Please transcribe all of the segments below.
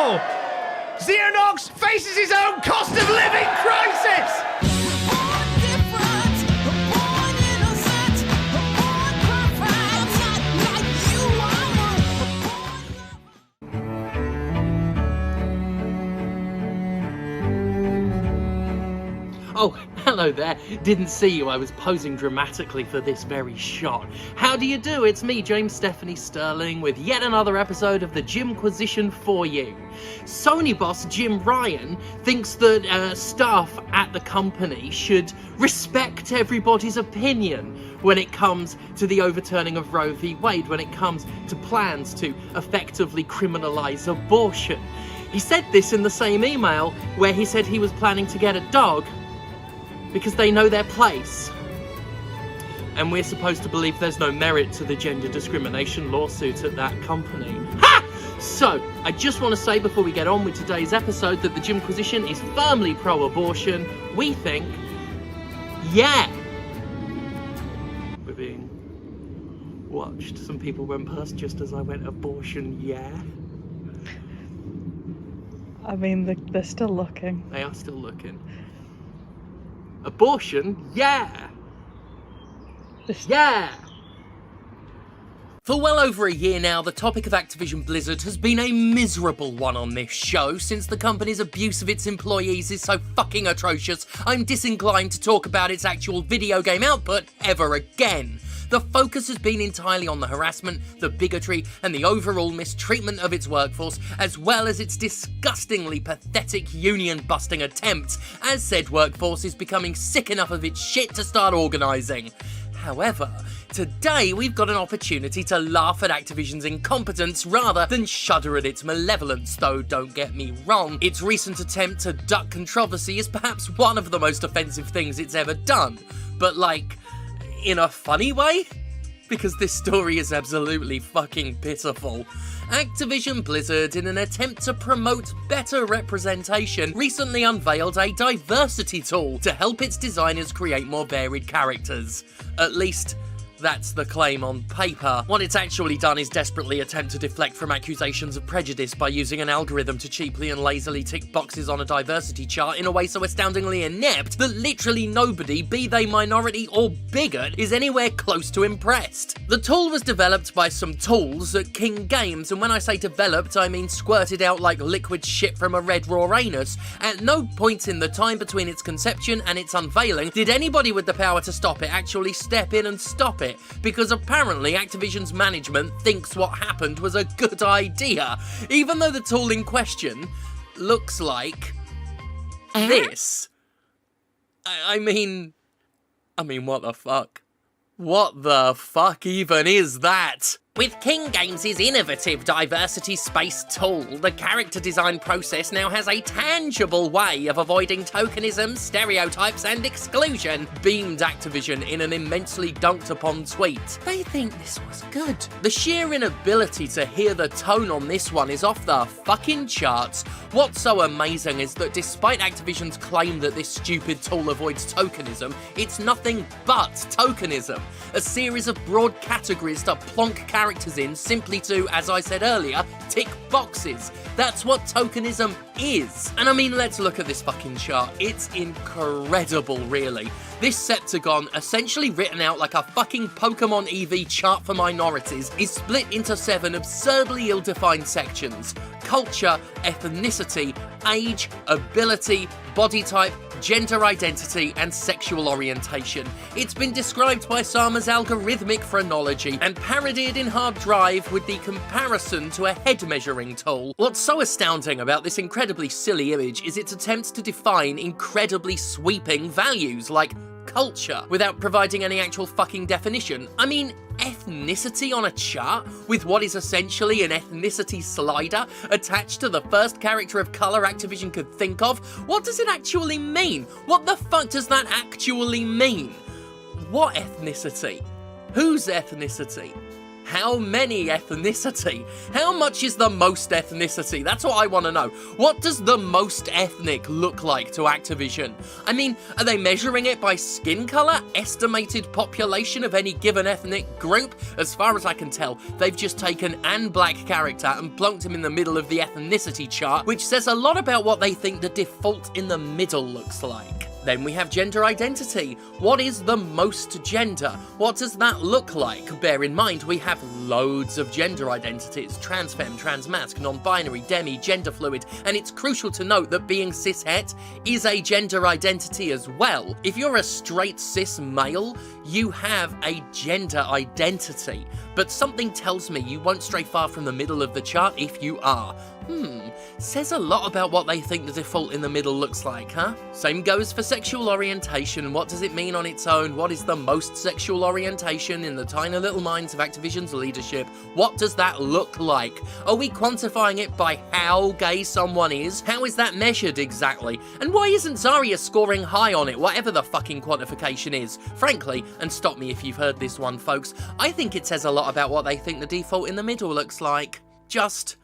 now! Xeronox faces his own cost of living crisis! Oh, hello there. Didn't see you. I was posing dramatically for this very shot. How do you do? It's me, James Stephanie Sterling, with yet another episode of the Jimquisition for you. Sony boss Jim Ryan thinks that staff at the company should respect everybody's opinion when it comes to the overturning of Roe v. Wade, when it comes to plans to effectively criminalise abortion. He said this in the same email where he said he was planning to get a dog because they know their place. And we're supposed to believe there's no merit to the gender discrimination lawsuit at that company. Ha! So, I just want to say before we get on with today's episode that the Jimquisition is firmly pro-abortion. We think, yeah! We're being watched. Some people went past just as I went, abortion, yeah? I mean, they're still looking. They are still looking. Abortion? Yeah! Yeah! For well over a year now, the topic of Activision Blizzard has been a miserable one on this show, since the company's abuse of its employees is so fucking atrocious, I'm disinclined to talk about its actual video game output ever again. The focus has been entirely on the harassment, the bigotry, and the overall mistreatment of its workforce, as well as its disgustingly pathetic union-busting attempts, as said workforce is becoming sick enough of its shit to start organising. However, today we've got an opportunity to laugh at Activision's incompetence rather than shudder at its malevolence, though don't get me wrong, its recent attempt to duck controversy is perhaps one of the most offensive things it's ever done. But like, in a funny way? Because this story is absolutely fucking pitiful. Activision Blizzard, in an attempt to promote better representation, recently unveiled a diversity tool to help its designers create more varied characters. At least, that's the claim on paper. What it's actually done is desperately attempt to deflect from accusations of prejudice by using an algorithm to cheaply and lazily tick boxes on a diversity chart in a way so astoundingly inept that literally nobody, be they minority or bigot, is anywhere close to impressed. The tool was developed by some tools at King Games, and when I say developed, I mean squirted out like liquid shit from a red raw anus. At no point in the time between its conception and its unveiling did anybody with the power to stop it actually step in and stop it, because apparently Activision's management thinks what happened was a good idea, even though the tool in question looks like this. I mean, what the fuck? What the fuck even is that? With King Games' innovative diversity space tool, the character design process now has a tangible way of avoiding tokenism, stereotypes, and exclusion, beamed Activision in an immensely dunked upon tweet. They think this was good. The sheer inability to hear the tone on this one is off the fucking charts. What's so amazing is that despite Activision's claim that this stupid tool avoids tokenism, it's nothing but tokenism. A series of broad categories to plonk characters in simply to, as I said earlier, tick boxes. That's what tokenism is. And I mean, let's look at this fucking chart. It's incredible, really. This septagon, essentially written out like a fucking Pokemon EV chart for minorities, is split into 7 absurdly ill-defined sections: culture, ethnicity, age, ability, body type, gender identity, and sexual orientation. It's been described by Sama's algorithmic phrenology and parodied in Hard Drive with the comparison to a head measuring tool. What's so astounding about this incredibly silly image is its attempts to define incredibly sweeping values like culture without providing any actual fucking definition. I mean, ethnicity on a chart with what is essentially an ethnicity slider attached to the first character of colour Activision could think of? What does it actually mean? What the fuck does that actually mean? What ethnicity? Whose ethnicity? How many ethnicity? How much is the most ethnicity? That's what I want to know. What does the most ethnic look like to Activision? I mean, are they measuring it by skin color? Estimated population of any given ethnic group? As far as I can tell, they've just taken an black character and plonked him in the middle of the ethnicity chart, which says a lot about what they think the default in the middle looks like. Then we have gender identity. What is the most gender? What does that look like? Bear in mind, we have loads of gender identities. Transfemme, transmasc, non-binary, demi, gender fluid, and it's crucial to note that being cishet is a gender identity as well. If you're a straight cis male, you have a gender identity. But something tells me you won't stray far from the middle of the chart if you are. Says a lot about what they think the default in the middle looks like, huh? Same goes for sexual orientation. What does it mean on its own? What is the most sexual orientation in the tiny little minds of Activision's leadership? What does that look like? Are we quantifying it by how gay someone is? How is that measured exactly? And why isn't Zarya scoring high on it, whatever the fucking quantification is? Frankly, and stop me if you've heard this one, folks, I think it says a lot about what they think the default in the middle looks like. Just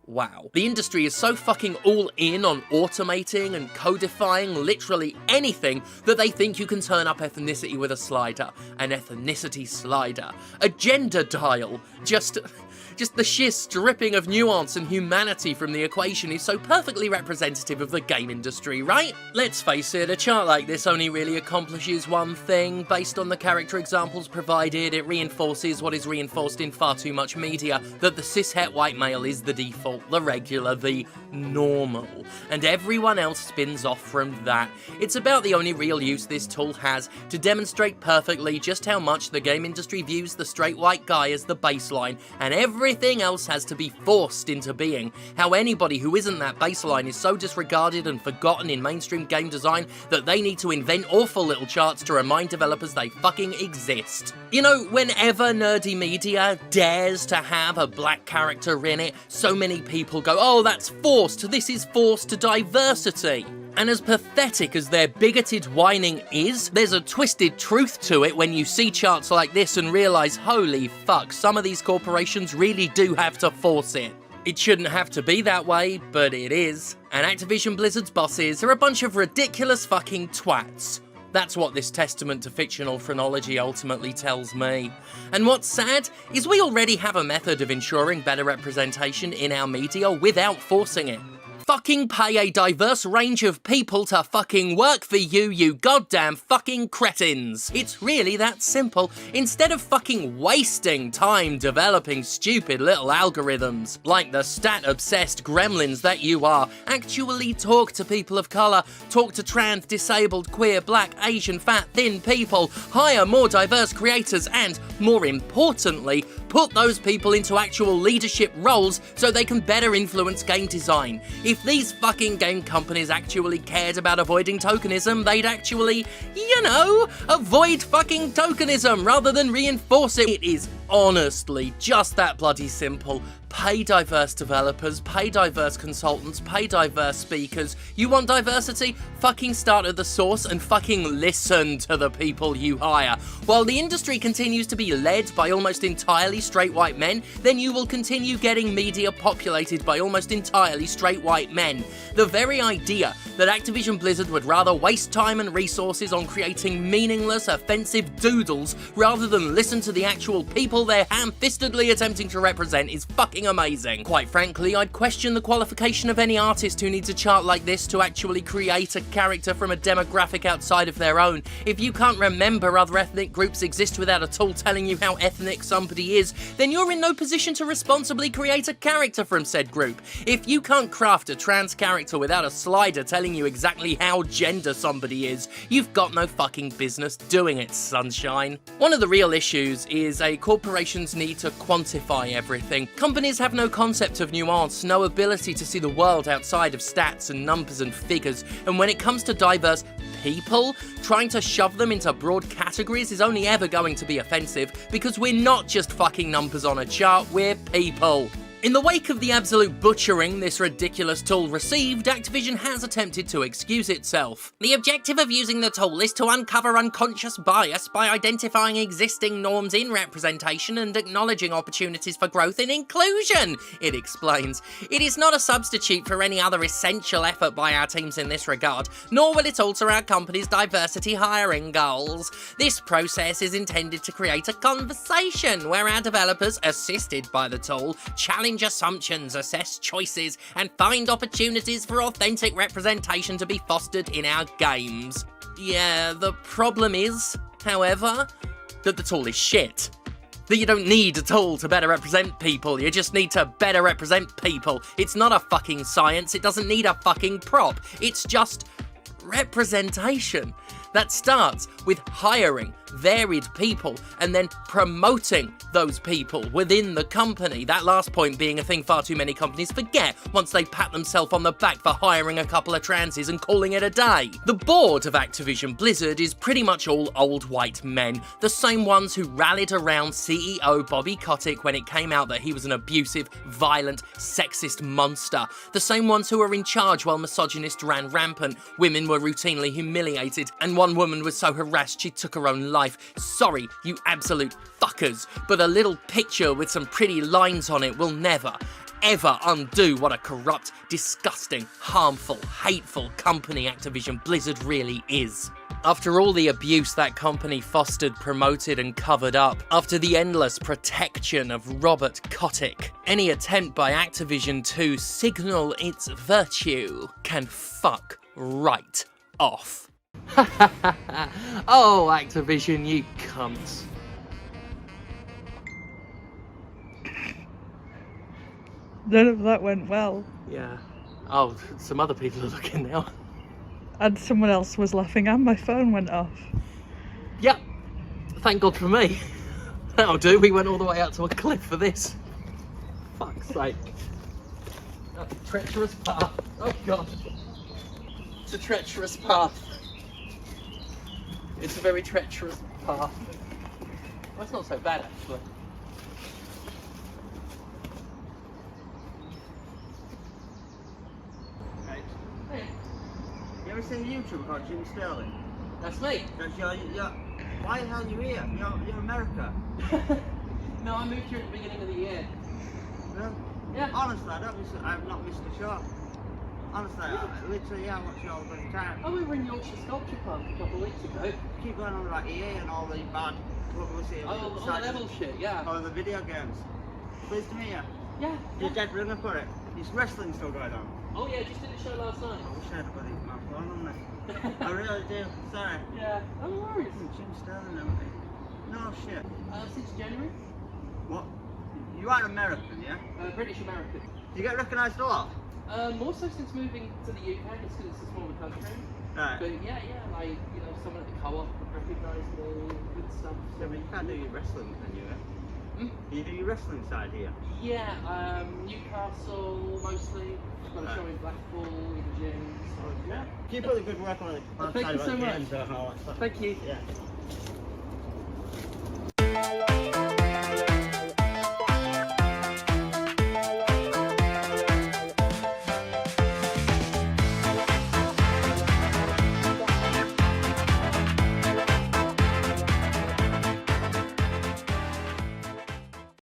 wow. The industry is so fucking all in on automating and codifying literally anything that they think you can turn up ethnicity with a slider. An ethnicity slider. A gender dial. Just the sheer stripping of nuance and humanity from the equation is so perfectly representative of the game industry, right? Let's face it, a chart like this only really accomplishes one thing. Based on the character examples provided, it reinforces what is reinforced in far too much media, that the cishet white male is the default, the regular, the normal, and everyone else spins off from that. It's about the only real use this tool has to demonstrate perfectly just how much the game industry views the straight white guy as the baseline, and everything else has to be forced into being. How anybody who isn't that baseline is so disregarded and forgotten in mainstream game design that they need to invent awful little charts to remind developers they fucking exist. You know, whenever nerdy media dares to have a black character in it, so many people go, oh, that's forced, this is forced diversity. And as pathetic as their bigoted whining is, there's a twisted truth to it when you see charts like this and realise, holy fuck, some of these corporations really do have to force it. It shouldn't have to be that way, but it is. And Activision Blizzard's bosses are a bunch of ridiculous fucking twats. That's what this testament to fictional phrenology ultimately tells me. And what's sad is we already have a method of ensuring better representation in our media without forcing it. Fucking pay a diverse range of people to fucking work for you, you goddamn fucking cretins. It's really that simple. Instead of fucking wasting time developing stupid little algorithms, like the stat-obsessed gremlins that you are, actually talk to people of colour, talk to trans, disabled, queer, black, Asian, fat, thin people, hire more diverse creators, and, more importantly, put those people into actual leadership roles so they can better influence game design. If these fucking game companies actually cared about avoiding tokenism, they'd actually, you know, avoid fucking tokenism rather than reinforce it. It is honestly just that bloody simple. Pay diverse developers, pay diverse consultants, pay diverse speakers. You want diversity? Fucking start at the source and fucking listen to the people you hire. While the industry continues to be led by almost entirely straight white men, then you will continue getting media populated by almost entirely straight white men. The very idea that Activision Blizzard would rather waste time and resources on creating meaningless, offensive doodles rather than listen to the actual people they're ham-fistedly attempting to represent is fucking amazing. Quite frankly, I'd question the qualification of any artist who needs a chart like this to actually create a character from a demographic outside of their own. If you can't remember other ethnic groups exist without a tool telling you how ethnic somebody is, then you're in no position to responsibly create a character from said group. If you can't craft a trans character without a slider telling you exactly how gender somebody is, you've got no fucking business doing it, sunshine. One of the real issues is corporations need to quantify everything. Companies have no concept of nuance, no ability to see the world outside of stats and numbers and figures, and when it comes to diverse people, trying to shove them into broad categories is only ever going to be offensive, because we're not just fucking numbers on a chart, we're people. In the wake of the absolute butchering this ridiculous tool received, Activision has attempted to excuse itself. The objective of using the tool is to uncover unconscious bias by identifying existing norms in representation and acknowledging opportunities for growth and inclusion, it explains. It is not a substitute for any other essential effort by our teams in this regard, nor will it alter our company's diversity hiring goals. This process is intended to create a conversation where our developers, assisted by the tool, challenge assumptions, assess choices, and find opportunities for authentic representation to be fostered in our games. Yeah, the problem is, however, that the tool is shit. That you don't need a tool to better represent people, you just need to better represent people. It's not a fucking science, it doesn't need a fucking prop, it's just representation. That starts with hiring varied people and then promoting those people within the company. That last point being a thing far too many companies forget once they pat themselves on the back for hiring a couple of transies and calling it a day. The board of Activision Blizzard is pretty much all old white men, the same ones who rallied around CEO Bobby Kotick when it came out that he was an abusive, violent, sexist monster, the same ones who were in charge while misogynists ran rampant, women were routinely humiliated, and one woman was so harassed she took her own life. Sorry, you absolute fuckers, but a little picture with some pretty lines on it will never, ever undo what a corrupt, disgusting, harmful, hateful company Activision Blizzard really is. After all the abuse that company fostered, promoted and covered up, after the endless protection of Robert Kotick, any attempt by Activision to signal its virtue can fuck right off. Oh, Activision, you cunts. None of that went well. Yeah. Oh, some other people are looking now. And someone else was laughing and my phone went off. Yep. Thank God for me. That'll do. We went all the way out to a cliff for this. Fuck's sake. That's a treacherous path. Oh God. It's a treacherous path. It's a very treacherous path. Well, it's not so bad actually. Hey, you ever seen a YouTuber called Jim Sterling? That's me. That's your, why the hell are you here? You're America. No, I moved here at the beginning of the year. Really? Yeah. Honestly, I've not missed a show. Honestly, literally, I watch you all the bloody time. Oh, we were in Yorkshire Sculpture Park a couple of weeks ago. Keep going on about EA and all the bad publicity. Oh, all the level shit, yeah. All the video games. Pleased to meet you. Yeah. You're dead ringer for it. Is wrestling still going on? Oh yeah, just did a show last night. I wish I had a bloody my phone on me. I really do. Sorry. Yeah. Oh, no worries. Jim Sterling, everything. No shit. Since January? What? You are American, yeah? British American. You get recognised a lot? More so since moving to the UK, just because it's a smaller country. Right. But yeah, like, you know, someone at the co-op recognised me, good stuff. Yeah, but you can't do your wrestling, can you? Hmm? You do your wrestling side here? Yeah, Newcastle mostly. Got a show in Blackpool, in the gym. So, yeah. Keep up the good work on the Thank you so much. games and all that stuff. Thank you. Yeah.